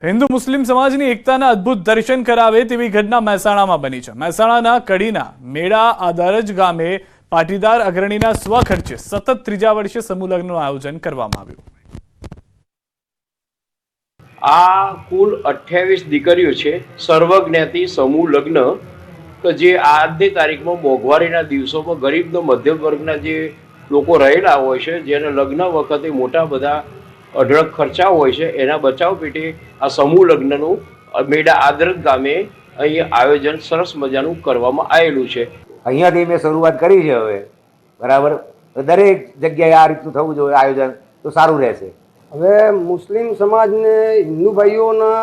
હિન્દુ મુસ્લિમ સમાજની એકતાના અદ્ભુત દર્શન કરાવે તેવી ઘટના મહેસાણામાં બની છે। મહેસાણાના કડીના મેળા આદરજ ગામે પાટીદાર અગ્રણીના સ્વખર્ચે સતત ત્રીજા વર્ષે સમૂહ લગ્નનું આયોજન કરવામાં આવ્યું। આ કુલ 28 દીકરીઓ છે સર્વજ્ઞાતિ સમૂહ લગ્ન કે જે આજની તારીખમાં મોંઘવારીના દિવસોમાં ગરીબનો મધ્યમ વર્ગના જે લોકો રહેલા હોય છે જેને લગ્ન વખતે મોટા બધા અઢળક ખર્ચા હોય છે એના બચાવ પેટે આ સમૂહ લગ્નનું મેળા આદરજ ગામે અહીં આયોજન સરસ મજાનું કરવામાં આવેલું છે। અહીંયાથી મેં શરૂઆત કરી છે। હવે બરાબર દરેક જગ્યાએ આ રીતનું થવું જોઈએ આયોજન તો સારું રહેશે। હવે મુસ્લિમ સમાજને હિન્દુ ભાઈઓના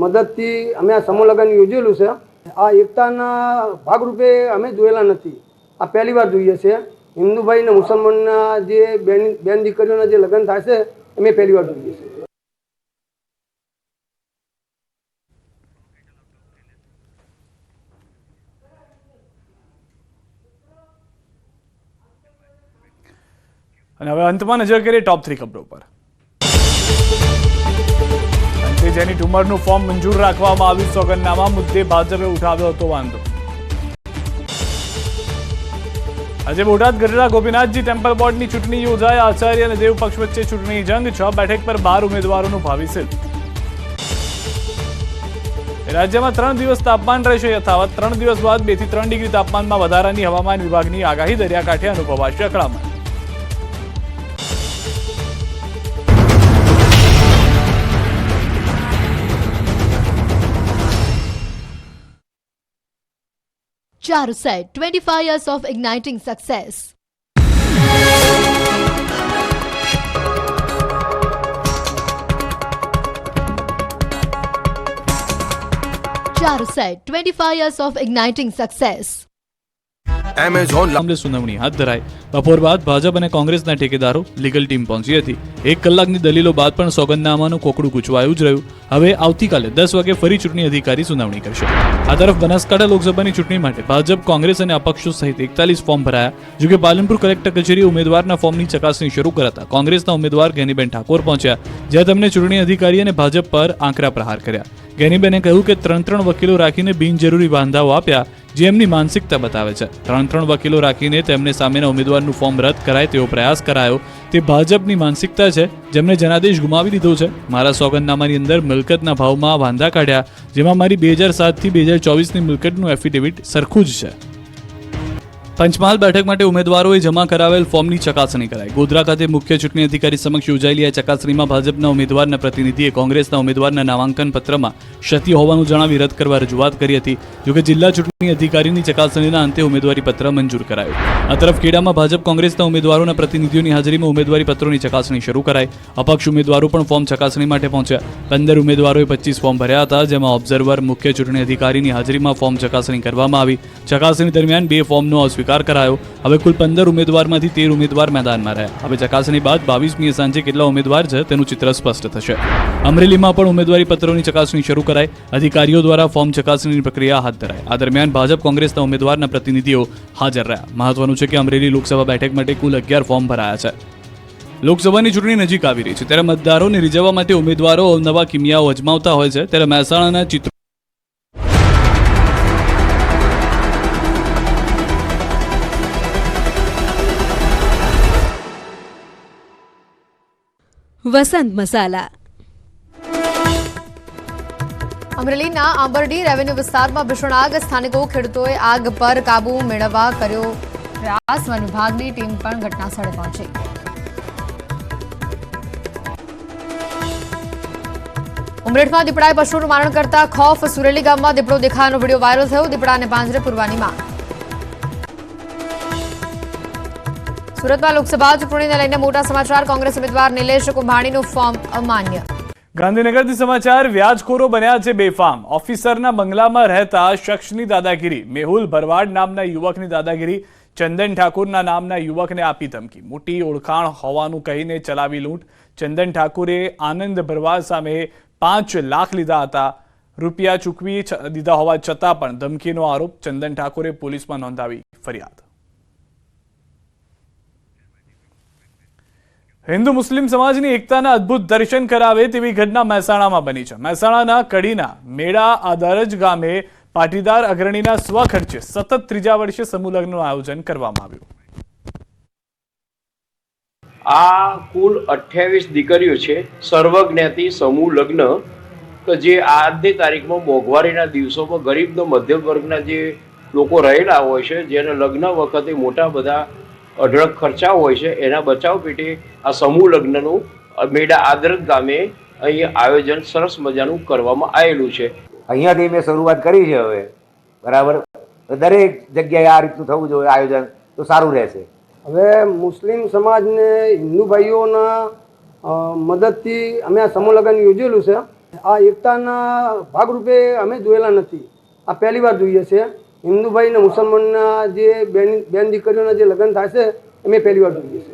મદદથી અમે આ સમૂહ લગ્ન યોજેલું છે। આ એકતાના ભાગરૂપે અમે જોયેલા નથી, આ પહેલી વાર જોઈએ છે। હિન્દુ ભાઈ અને મુસલમાનના જે બેન દીકરીઓના જે લગ્ન થાય છે અમે પહેલી વાર જોઈએ છે। અને હવે અંતમાં નજર કરીએ ટોપ 3 ખબરો પર। જેની ઉંમરનું ફોર્મ મંજૂર રાખવામાં આવ્યું, સોગંદનામા મુદ્દે ભાજપે ઉઠાવ્યો હતો વાંધો। આજે બોટાદ ગઢડા ગોપીનાથજી ટેમ્પલ બોર્ડની ચૂંટણી યોજાઈ, આચાર્ય અને દેવ પક્ષ વચ્ચે ચૂંટણી જંગ। 6 બેઠક પર 12 ઉમેદવારોનું ભાવિ સીલ। રાજ્યમાં 3 દિવસ તાપમાન રહેશે યથાવત। 3 દિવસ બાદ 2 થી 3 ડિગ્રી તાપમાનમાં વધારાની હવામાન વિભાગની આગાહી। દરિયાકાંઠે અનુભવાશે અકળામણ। Charuset, 25 years of igniting success. Charuset, 25 years of igniting success. Amazon મામલે સુનાવણી હાથ ધરાઈ। બપોર બાદ ભાજપ અને કોંગ્રેસના ઠેકેદારો લીગલ ટીમ પહોંચી હતી। 1 કલાકની દલીલો બાદ પણ સોગંદનામાનું કોકડું ગૂંચવાયું જ રહ્યું। હવે આવતીકાલે 10 વાગે ફરી ચૂંટણી અધિકારી સુનાવણી કરશે। આ તરફ બનાસકાંઠા લોકસભાની ચૂંટણી માટે ભાજપ, કોંગ્રેસ અને અપક્ષો સહિત 41 ફોર્મ ભરાયા। જોકે પાલનપુર કલેક્ટર કચેરી ઉમેદવારના ફોર્મની ચકાસણી શરૂ કરાતા કોંગ્રેસના ઉમેદવાર ગેનીબેન ઠાકોર પહોંચ્યા, જ્યાં તેમણે ચૂંટણી અધિકારી અને ભાજપ પર આંકરા પ્રહાર કર્યા। ગેનીબેને કહ્યું કે 3 વકીલો રાખીને બિનજરૂરી વાંધાઓ આપ્યા, જે એમની માનસિકતા બતાવે છે। 3 વકીલો રાખીને તેમને સામેના ઉમેદવારનું ફોર્મ રદ કરાય તેવો પ્રયાસ કરાયો, તે ભાજપની માનસિકતા છે, જેમને જનાદેશ ગુમાવી દીધો છે। મારા સોગંદનામાની અંદર મિલકતના ભાવમાં વાંધા કાઢ્યા, જેમાં મારી 2007 થી 2024ની મિલકતનું એફિડેવિટ સરખું જ છે। પંચમહાલ બેઠક માટે ઉમેદવારોએ જમા કરાવેલ ફોર્મની ચકાસણી કરાઈ। ગોધરા ખાતે મુખ્ય ચૂંટણી અધિકારી સમક્ષ યોજાયેલી આ ચકાસણીમાં ભાજપના ઉમેદવારના પ્રતિનિધિએ કોંગ્રેસના ઉમેદવારના નામાંકન પત્રમાં ક્ષતિ હોવાનું જણાવી રદ કરવા રજૂઆત કરી હતી। જોકે જિલ્લા ચૂંટણી અધિકારીની ચકાસણીના અંતે ઉમેદવારી પત્ર મંજૂર કરાયું। આ તરફ ખેડામાં ભાજપ કોંગ્રેસના ઉમેદવારોના પ્રતિનિધિઓની હાજરીમાં ઉમેદવારી પત્રોની ચકાસણી શરૂ કરાઈ। અપક્ષ ઉમેદવારો પણ ફોર્મ ચકાસણી માટે પહોંચ્યા। 15 ઉમેદવારોએ 25 ફોર્મ ભર્યા હતા, જેમાં ઓબ્ઝર્વર, મુખ્ય ચૂંટણી અધિકારીની હાજરીમાં ફોર્મ ચકાસણી કરવામાં આવી। ચકાસણી દરમિયાન 2 ફોર્મનો અસ્વીકાર કરાયો। હવે કુલ 15 ઉમેદવારમાંથી 13 ઉમેદવાર મેદાનમાં રહ્યા। હવે ચકાસણી બાદ 22મીએ સાંજે કેટલા ઉમેદવાર છે તેનું ચિત્ર સ્પષ્ટ થશે। અમરેલીમાં પણ ઉમેદવારી પત્રોની ચકાસણી શરૂ કરાઈ। અધિકારીઓ દ્વારા ફોર્મ ચકાસણીની પ્રક્રિયા હાથ ધરાઈ। આ દરમિયાન ભાજપ, કોંગ્રેસના ઉમેદવારના પ્રતિનિધિઓ હાજર રહ્યા। મહત્વનું છે કે અમરેલી લોકસભા બેઠક માટે કુલ 11 ફોર્મ ભરાયા છે। લોકસભાની ચૂંટણી નજીક આવી રહી છે, ત્યારે મતદારોને રીઝવવા માટે ઉમેદવારો અવનવા કિમિયાઓ અજમાવતા હોય છે। ત્યારે મહેસાણાના ચિત્રો વસંત મસાલા। અમરેલીના આંબરડી રેવન્યુ વિસ્તારમાં ભીષણ આગ, સ્થાનિકો ખેડૂતોએ આગ પર કાબુ મેળવવા કર્યો પ્રયાસ। વન વિભાગની ટીમ પણ ઘટના સ્થળે પહોંચી। ઉમરેઠમાં દીપડાએ પશુનું મારણ કરતા ખૌફ, સુરેલી ગામમાં દીપડો દેખાવાનો વિડીયો વાયરલ થયો। દીપડાને પાંજરે પૂરવાની માંગ। સુરતમાં લોકસભા ચૂંટણીને લઈને મોટા સમાચાર। કોંગ્રેસ ઉમેદવાર નિલેશ કુંભાણીનું ફોર્મ અમાન્ય। ગાંધીનગરથી સમાચાર। વ્યાજખોરો બન્યા છે બેફામ। ઓફિસરના બંગલામાં રહેતા શખ્સની દાદાગીરી। મેહુલ ભરવાડ નામના યુવકની દાદાગીરી। ચંદન ઠાકુરના નામના યુવકને આપી ધમકી। મોટી ઓળખાણ હોવાનું કહીને ચલાવી લૂંટ। ચંદન ઠાકુરે આનંદ ભરવાડ સામે 5 લાખ લીધા હતા। રૂપિયા ચૂકવી દીધા હોવા છતાં પણ ધમકીનો આરોપ। ચંદન ઠાકુરે પોલીસમાં નોંધાવી ફરિયાદ। હિન્દુ મુસ્લિમ સમાજની એકતાના અદ્ભુત દર્શન કરાવે તેવી ઘટના મહેસાણામાં બની છે. મહેસાણાના કડીના મેળા આદરજ ગામે પાટીદાર અગ્રણીના સ્વખર્ચે સતત ત્રીજા વર્ષે સમૂહ લગ્નનું આયોજન કરવામાં આવ્યું. આ કુલ 28 દીકરીઓ છે. સર્વજ્ઞાતિ સમૂહ લગ્ન કે જે આજની તારીખમાં મોંઘવારીના દિવસોમાં ગરીબનો મધ્યમ વર્ગના જે લોકો રહેલા હોય છે, જેને લગ્ન વખતે મોટા બધા અઢળક ખર્ચા હોય છે, એના બચાવ પેટે આ સમૂહ લગ્નનું મેળા આદરજ ગામે અહીં આયોજન સરસ મજાનું કરવામાં આવેલું છે. અહીંયાથી મેં શરૂઆત કરી છે હવે, બરાબર. દરેક જગ્યાએ આ રીતનું થવું જોઈએ આયોજન, તો સારું રહેશે. હવે મુસ્લિમ સમાજને હિન્દુ ભાઈઓના મદદથી અમે આ સમૂહ લગ્ન યોજેલું છે. આ એકતાના ભાગરૂપે અમે જોયેલા નથી, આ પહેલી વાર જોઈએ છે. હિન્દુ ભાઈ અને મુસલમાનના જે બેન દીકરીઓના જે લગ્ન થાય છે અમે પહેલી વાર જોઈએ છે.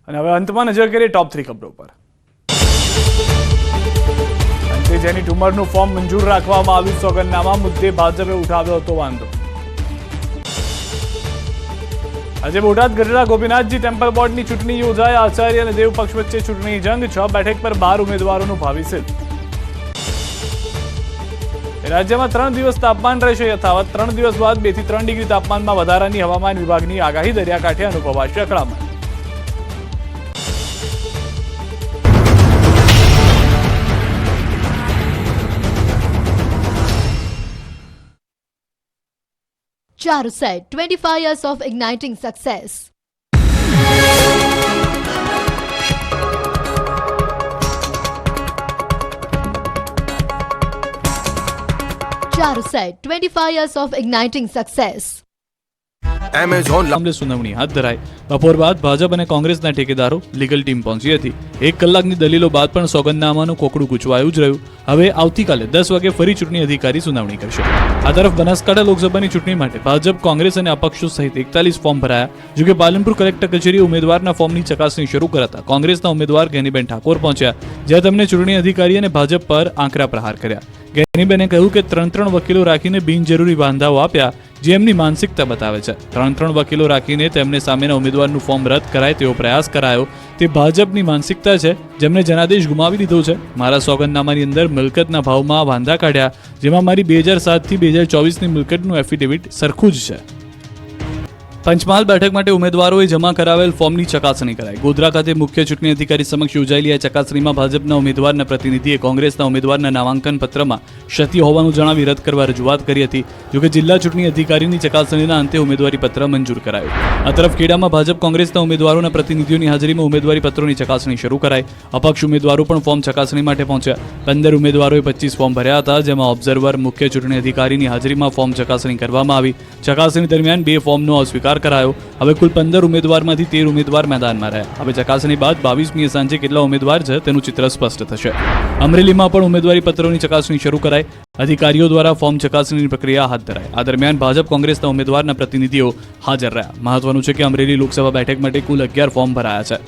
અને હવે અંતમાં નજર કરીએ ટોપ 3 ખબરો પર. અંતે જેની ઉંમરનું ફોર્મ મંજૂર રાખવામાં આવ્યું, સોગંદનામા મુદ્દે ભાજપે ઉઠાવ્યો હતો વાંધો. આજે બોટાદ ગઢડા ગોપીનાથજી ટેમ્પલ બોર્ડની ચૂંટણી યોજાઈ. આચાર્ય અને દેવ પક્ષ વચ્ચે ચૂંટણી જંગ. 6 બેઠક પર 12 ઉમેદવારોનું ભાવિ સિદ્ધ. રાજ્યમાં 3 દિવસ તાપમાન રહેશે યથાવત. 3 દિવસ બાદ 2 થી 3 ડિગ્રી તાપમાનમાં વધારાની હવામાન વિભાગની આગાહી. દરિયાકાંઠે અનુભવાશે અકળામણ. Charuset, 25 years of igniting success. Charuset, 25 years of igniting success. Amazon મામલે સુનાવણી હાથ ધરાઈ. બપોર બાદ ભાજપ અને કોંગ્રેસના ઠેકેદારો લીગલ ટીમ પહોંચી હતી. 1 કલાકની દલીલો બાદ પણ સોગંદનામાનું કોકડું ગૂંચવાયું જ રહ્યું. હવે આવતીકાલે 10 વાગે ફરી ચૂંટણી અધિકારી સુનાવણી કરશે. આ તરફ બનાસકાંઠા લોકસભાની ચૂંટણી માટે ભાજપ, કોંગ્રેસ અને અપક્ષો સહિત 41 ફોર્મ ભરાયા. જોકે પાલનપુર કલેક્ટર કચેરીએ ઉમેદવારના ફોર્મની ચકાસણી શરૂ કરાતા કોંગ્રેસના ઉમેદવાર ગેનીબેન ઠાકોર પહોંચ્યા, જ્યાં તેમણે ચૂંટણી અધિકારી અને ભાજપ પર આંકરા પ્રહાર કર્યા. ગેનીબેને કહ્યું કે 3 વકીલો રાખીને બિનજરૂરી વાંધાઓ આપ્યા, જે એમની માનસિકતા બતાવે છે. 3 વકીલો રાખીને તેમને સામેના ઉમેદવારનું ફોર્મ રદ કરાય તેવો પ્રયાસ કરાયો. તે ભાજપની માનસિકતા છે, જેમને જનાદેશ ગુમાવી દીધો છે. મારા સોગંદનામાની અંદર મિલકતના ભાવમાં વાંધા કાઢ્યા, જેમાં મારી 2007 થી 2024ની મિલકતનું એફિડેવિટ સરખું જ છે. પંચમહાલ બેઠક માટે ઉમેદવારોએ જમા કરાવેલ ફોર્મની ચકાસણી કરાઈ. ગોધરા ખાતે મુખ્ય ચૂંટણી અધિકારી સમક્ષ યોજાયેલી આ ચકાસણીમાં ભાજપના ઉમેદવારના પ્રતિનિધિએ કોંગ્રેસના ઉમેદવારના નામાંકન પત્રમાં ક્ષતિ હોવાનું જણાવી રદ કરવા રજૂઆત કરી હતી. જોકે જિલ્લા ચૂંટણી અધિકારીની ચકાસણીના અંતે ઉમેદવારી પત્ર મંજૂર કરાયું. આ તરફ ખેડામાં ભાજપ કોંગ્રેસના ઉમેદવારોના પ્રતિનિધિઓની હાજરીમાં ઉમેદવારી પત્રોની ચકાસણી શરૂ કરાઈ. અપક્ષ ઉમેદવારો પણ ફોર્મ ચકાસણી માટે પહોંચ્યા. 15 ઉમેદવારોએ 25 ફોર્મ ભર્યા હતા, જેમાં ઓબ્ઝર્વર, મુખ્ય ચૂંટણી અધિકારીની હાજરીમાં ફોર્મ ચકાસણી કરવામાં આવી. ચકાસણી દરમિયાન 2 ફોર્મનો અસ્વીકાર કરાયો. હવે કુલ 15 ઉમેદવારમાંથી 13 ઉમેદવાર મેદાનમાં રહ્યા. હવે ચકાસણી બાદ 22મીએ સાંજે કેટલા ઉમેદવાર છે તેનું ચિત્ર સ્પષ્ટ થશે. અમરેલીમાં પણ ઉમેદવારી પત્રોની ચકાસણી શરૂ કરાઈ. અધિકારીઓ દ્વારા ફોર્મ ચકાસણીની પ્રક્રિયા હાથ ધરાઈ. આ દરમિયાન ભાજપ, કોંગ્રેસના ઉમેદવારના પ્રતિનિધિઓ હાજર રહ્યા. મહત્વનું છે કે અમરેલી લોકસભા બેઠક માટે કુલ 11 ફોર્મ ભરાયા છે.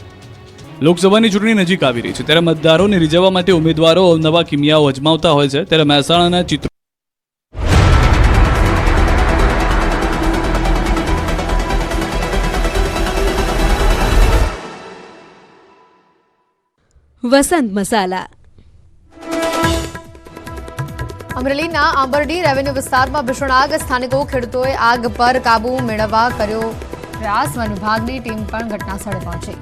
લોકસભાની ચૂંટણી નજીક આવી રહી છે, ત્યારે મતદારોને રીઝવવા માટે ઉમેદવારો અવનવા કિમિયાઓ અજમાવતા હોય છે. ત્યારે મહેસાણાના ચિત્રો વસંત મસાલા. અમરેલીના આંબરડી રેવન્યુ વિસ્તારમાં ભીષણ આગ. સ્થાનિકો ખેડૂતોએ આગ પર કાબુ મેળવવા કર્યો પ્રયાસ. વન વિભાગની ટીમ પણ ઘટનાસ્થળે પહોંચી.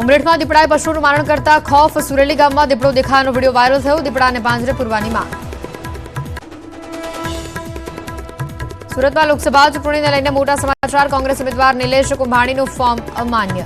ઉમરેઠમાં દીપડાએ પશુનું મારણ કરતા ખોફ. સુરેલી ગામમાં દીપડો દેખાવાનો વિડીયો વાયરલ થયો. દીપડાને પાંજરે પૂરવાની માંગ. સુરતમાં લોકસભા ચૂંટણીને લઈને મોટા સમાચાર. કોંગ્રેસ ઉમેદવાર નિલેશ કુંભાણીનું ફોર્મ અમાન્ય.